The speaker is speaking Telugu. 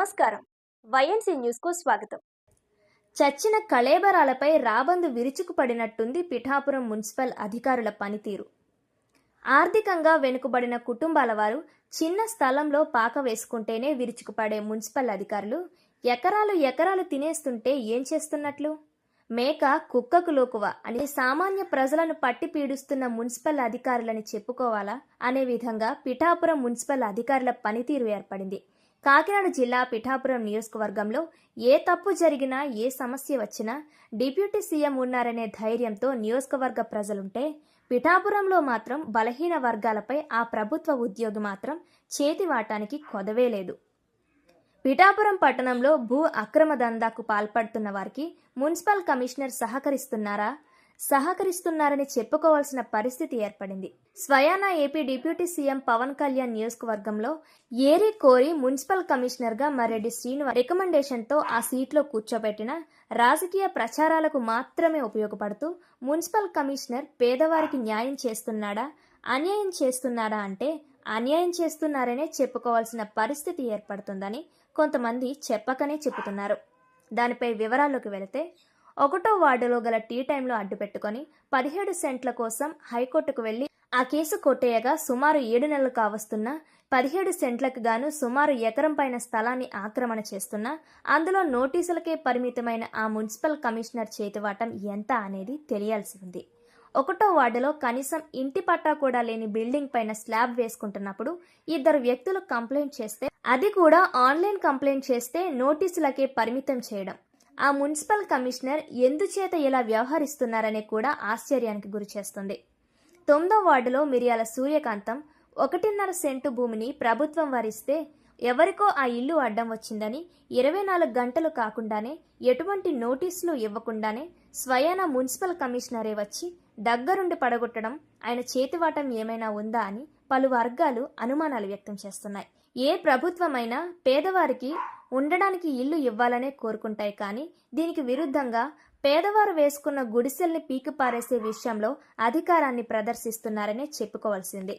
నమస్కారం. వైఎన్సీ న్యూస్కు స్వాగతం. చచ్చిన కళేబరాలపై రాబందు విరుచుకుపడినట్టుంది పిఠాపురం మున్సిపల్ అధికారుల పనితీరు. ఆర్థికంగా వెనుకబడిన కుటుంబాల వారు చిన్న స్థలంలో పాక వేసుకుంటేనే విరుచుకుపడే మున్సిపల్ అధికారులు ఎకరాలు తినేస్తుంటే ఏం చేస్తున్నట్లు? మేక కుక్కకు లోకువ అని సామాన్య ప్రజలను పట్టి పీడిస్తున్న మున్సిపల్ అధికారులని చెప్పుకోవాలా అనే విధంగా పిఠాపురం మున్సిపల్ అధికారుల పనితీరు ఏర్పడింది. కాకినాడ జిల్లా పిఠాపురం నియోజకవర్గంలో ఏ తప్పు జరిగినా ఏ సమస్య వచ్చినా డిప్యూటీ సీఎం ఉన్నారనే ధైర్యంతో నియోజకవర్గ ప్రజలుంటే, పిఠాపురంలో మాత్రం బలహీన వర్గాలపై ఆ ప్రభుత్వ ఉద్యోగి మాత్రం చేతివాటానికి కొదవే లేదు. పిఠాపురం పట్టణంలో భూ అక్రమ దందాకు పాల్పడుతున్న వారికి మున్సిపల్ కమిషనర్ సహకరిస్తున్నారని చెప్పుకోవాల్సిన పరిస్థితి ఏర్పడింది. స్వయానా AP deputy CM Pawan Kalyan నియోజకవర్గంలో ఏరి కోరి మున్సిపల్ కమిషనర్గా మర్రెడ్డి శ్రీనివాస్ రికమెండేషన్తో ఆ సీట్లో కూర్చోబెట్టిన రాజకీయ ప్రచారాలకు మాత్రమే ఉపయోగపడుతూ మున్సిపల్ కమిషనర్ పేదవారికి న్యాయం చేస్తున్నాడా, అన్యాయం చేస్తున్నాడా అంటే అన్యాయం చేస్తున్నారనే చెప్పుకోవాల్సిన పరిస్థితి ఏర్పడుతుందని కొంతమంది చెప్పకనే చెబుతున్నారు. దానిపై వివరాల్లోకి వెళితే, 1వ వార్డులో గల టీ టైంలో అడ్డుపెట్టుకుని 17 సెంట్ల కోసం హైకోర్టుకు వెళ్లి ఆ కేసు కొట్టేయగా సుమారు 7 నెలలు కావస్తున్నా 17 సెంట్లకు గాను సుమారు ఎకరం పైన స్థలాన్ని ఆక్రమణ చేస్తున్నా అందులో నోటీసులకే పరిమితమైన ఆ మున్సిపల్ కమిషనర్ చేతివాటం ఎంత అనేది తెలియాల్సి ఉంది. 1వ వార్డులో కనీసం ఇంటి పట్టా కూడా లేని బిల్డింగ్ పైన స్లాబ్ వేసుకుంటున్నప్పుడు 2 వ్యక్తులు కంప్లైంట్ చేస్తే, అది కూడా ఆన్లైన్ కంప్లైంట్ చేస్తే నోటీసులకే పరిమితం చేయడం, ఆ మున్సిపల్ కమిషనర్ ఎందుచేత ఇలా వ్యవహరిస్తున్నారనే కూడా ఆశ్చర్యానికి గురి చేస్తుంది. 9వ వార్డులో మిరియాల సూర్యకాంతం 1.5 సెంటు భూమిని ప్రభుత్వం వారిస్తే ఎవరికో ఆ ఇల్లు అడ్డం వచ్చిందని 24 గంటలు కాకుండానే ఎటువంటి నోటీసులు ఇవ్వకుండానే స్వయానా మున్సిపల్ కమిషనరే వచ్చి దగ్గరుండి పడగొట్టడం ఆయన చేతివాటం ఏమైనా ఉందా అని పలు వర్గాలు అనుమానాలు వ్యక్తం చేస్తున్నాయి. ఏ ప్రభుత్వమైనా పేదవారికి ఉండడానికి ఇల్లు ఇవ్వాలనే కోరుకుంటాయి, కానీ దీనికి విరుద్ధంగా పేదవారు వేసుకున్న గుడిసెల్ని పీకిపారేసే విషయంలో అధికారాన్ని ప్రదర్శిస్తున్నారనే చెప్పుకోవాల్సింది.